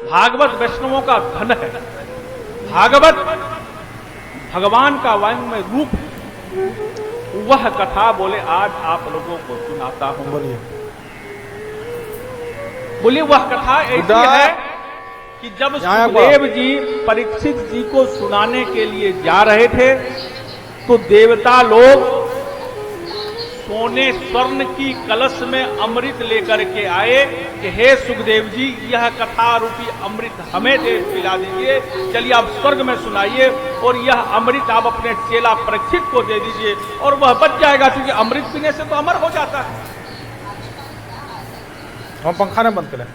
भागवत वैष्णवों का धन है। भागवत भगवान का वाङ्मय रूप, वह कथा बोले आज आप लोगों को सुनाता हूं। बोले वह कथा ऐसी है कि जब सुखदेव जी परीक्षित जी को सुनाने के लिए जा रहे थे तो देवता लोग सोने स्वर्ण की कलश में अमृत लेकर के आए कि हे सुखदेव जी, यह कथा रूपी अमृत हमें दे पिला दीजिए, चलिए आप स्वर्ग में सुनाइए और यह अमृत आप अपने चेला परीक्षित को दे दीजिए और वह बच जाएगा, क्योंकि अमृत पीने से तो अमर हो जाता है। हम पंखा न बंद करें।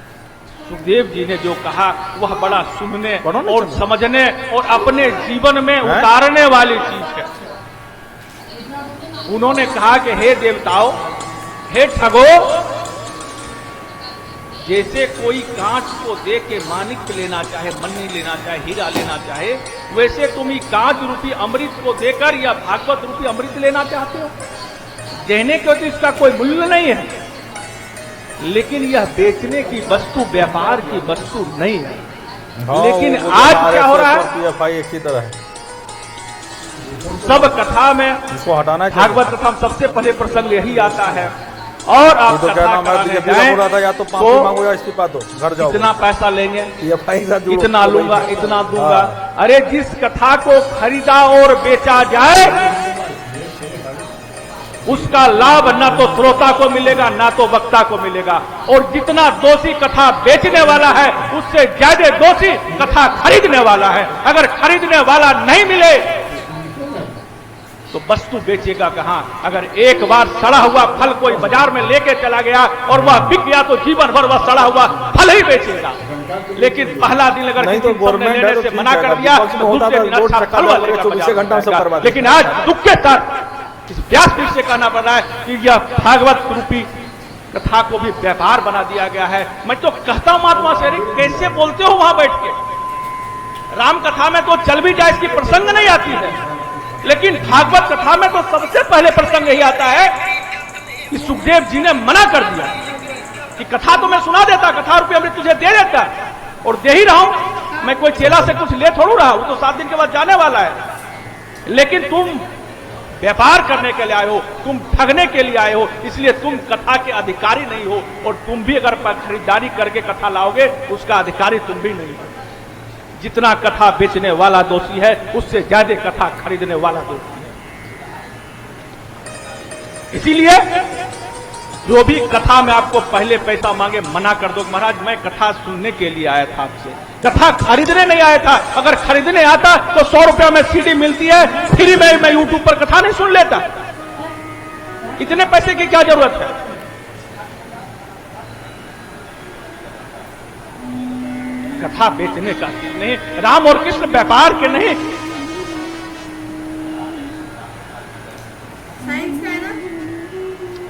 सुखदेव जी ने जो कहा वह बड़ा सुनने और समझने और अपने जीवन में उतारने वाली चीज है। उन्होंने कहा कि हे देवताओं, हे ठगो, जैसे कोई कांच को दे के माणिक लेना चाहे, मन्नी लेना चाहे, हीरा लेना चाहे, वैसे तुम ही कांच रूपी अमृत को देकर या भागवत रूपी अमृत लेना चाहते हो। कहने को तो इसका कोई मूल्य नहीं है, लेकिन यह बेचने की वस्तु, व्यापार की वस्तु नहीं है। लेकिन आज क्या हो रहा है, एक ही तरह है। सब कथा में इसको हटाना है। भागवत कथा में सबसे पहले प्रसंग यही आता है। और आप तो कहना मैं या तो माफी मांगो या इस्तीफा दो, घर जाओ। इतना पैसा लेंगे, इतना लूंगा, इतना दूंगा। अरे जिस कथा को खरीदा और बेचा जाए उसका लाभ ना तो श्रोता को मिलेगा ना तो वक्ता को मिलेगा, और जितना दोषी कथा बेचने वाला है उससे ज्यादा दोषी कथा खरीदने वाला है। अगर खरीदने वाला नहीं मिले तो वस्तु बेचेगा कहां। अगर एक बार सड़ा हुआ फल कोई बाजार में लेके चला गया और वह बिक गया तो जीवन भर वह सड़ा हुआ फल ही बेचेगा। लेकिन पहला दिन अगर नहीं तो गवर्नमेंट से मना कर दिया तो दूसरे दिन अच्छा फल वाला। लेकिन आज दुख के साथ इस व्यासपीठ से कहना पड़ रहा है कि यह भागवत रूपी कथा को भी व्यापार बना दिया गया है। मैं तो कहता हूं महात्मा से, कैसे बोलते हो वहां बैठ के। राम कथा में तो चल भी जाए इसकी प्रसंग नहीं आती है, लेकिन भागवत कथा में तो सबसे पहले प्रसंग यही आता है कि सुखदेव जी ने मना कर दिया कि कथा तो मैं सुना देता, कथा रूपी अमृत तुझे दे देता और दे ही रहा हूं। मैं कोई चेला से कुछ ले थोड़ू रहा, वो तो 7 दिन के बाद जाने वाला है। लेकिन तुम व्यापार करने के लिए आए हो, तुम ठगने के लिए आए हो, इसलिए तुम कथा के अधिकारी नहीं हो, और तुम भी अगर खरीदारी करके कथा लाओगे उसका अधिकारी तुम भी नहीं हो। जितना कथा बेचने वाला दोषी है उससे ज्यादा कथा खरीदने वाला दोषी है। इसीलिए जो भी कथा में आपको पहले पैसा मांगे मना कर दो। महाराज मैं कथा सुनने के लिए आया था आपसे, कथा खरीदने नहीं आया था। अगर खरीदने आता तो 100 रुपया में सीडी मिलती है, फ्री में मैं यूट्यूब पर कथा नहीं सुन लेता। इतने पैसे की क्या जरूरत है। कथा बेचने का चीज नहीं, राम और कृष्ण व्यापार के नहीं।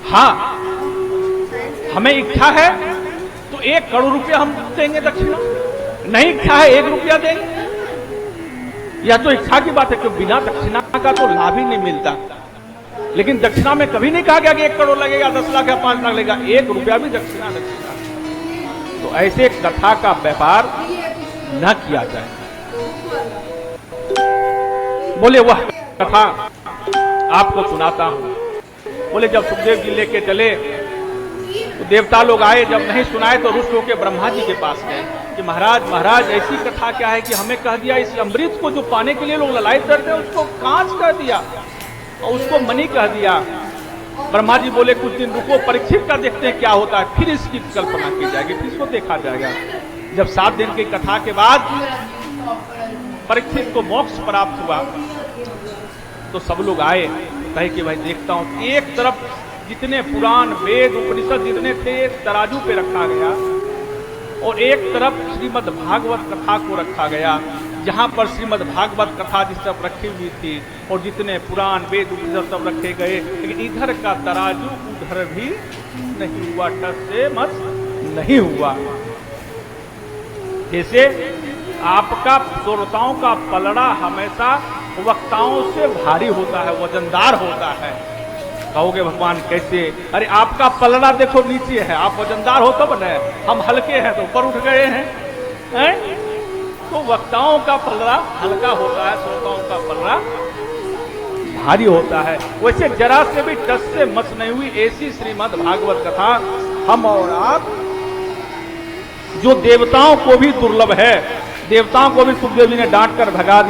हाँ, हमें इच्छा है तो 1 करोड़ रुपया हम देंगे दक्षिणा, नहीं इच्छा है 1 रुपया देंगे। यह तो इच्छा की बात है, क्योंकि बिना दक्षिणा का तो लाभ ही नहीं मिलता। लेकिन दक्षिणा में कभी नहीं कहा गया कि 1 करोड़ लगेगा, 10 लाख या 5 लाख लगेगा, 1 रुपया भी दक्षिणा। तो ऐसे कथा का व्यापार न किया जाए। बोले वह कथा आपको सुनाता हूं। बोले जब सुखदेव जी लेके चले तो देवता लोग आए, जब नहीं सुनाए तो रुष्ट होकर ब्रह्मा जी के पास गए कि महाराज ऐसी कथा क्या है कि हमें कह दिया इस अमृत को जो पाने के लिए लोग ललायत करते हैं उसको कांच कह दिया और उसको मणि कह दिया। ब्रह्मा जी बोले कुछ दिन रुको, परीक्षित का देखते हैं क्या होता है, फिर इसकी कल्पना की जाएगी, फिर इसको देखा जाएगा। जब 7 दिन की कथा के बाद परीक्षित को मोक्ष प्राप्त हुआ तो सब लोग आए, कहे कि भाई देखता हूं। एक तरफ जितने पुराण वेद उपनिषद जितने थे तराजू पे रखा गया और एक तरफ श्रीमद् भागवत कथा को रखा गया, जहां पर श्रीमद् भागवत कथा जिस तरफ रखी हुई थी और जितने पुराण वेद उपनिषद सब रखे गए, लेकिन इधर का तराजू उधर भी नहीं हुआ, टस से मत नहीं हुआ। जैसे आपका श्रोताओं का पलड़ा हमेशा वक्ताओं से भारी होता है, वजनदार होता है। कहोगे भगवान कैसे? अरे आपका पलड़ा देखो नीचे है, आप वजनदार हो तब न, हम हल्के हैं तो ऊपर उठ गए हैं। हैं? तो वक्ताओं का पलड़ा हल्का होता है, श्रोताओं का पलड़ा भारी होता है। वैसे जरा से भी टस से मच नहीं हुई ऐसी श्रीमद् भागवत कथा हम और आप, जो देवताओं को भी दुर्लभ है, देवताओं को भी सुखदेव जी ने डांट कर भगा दिया।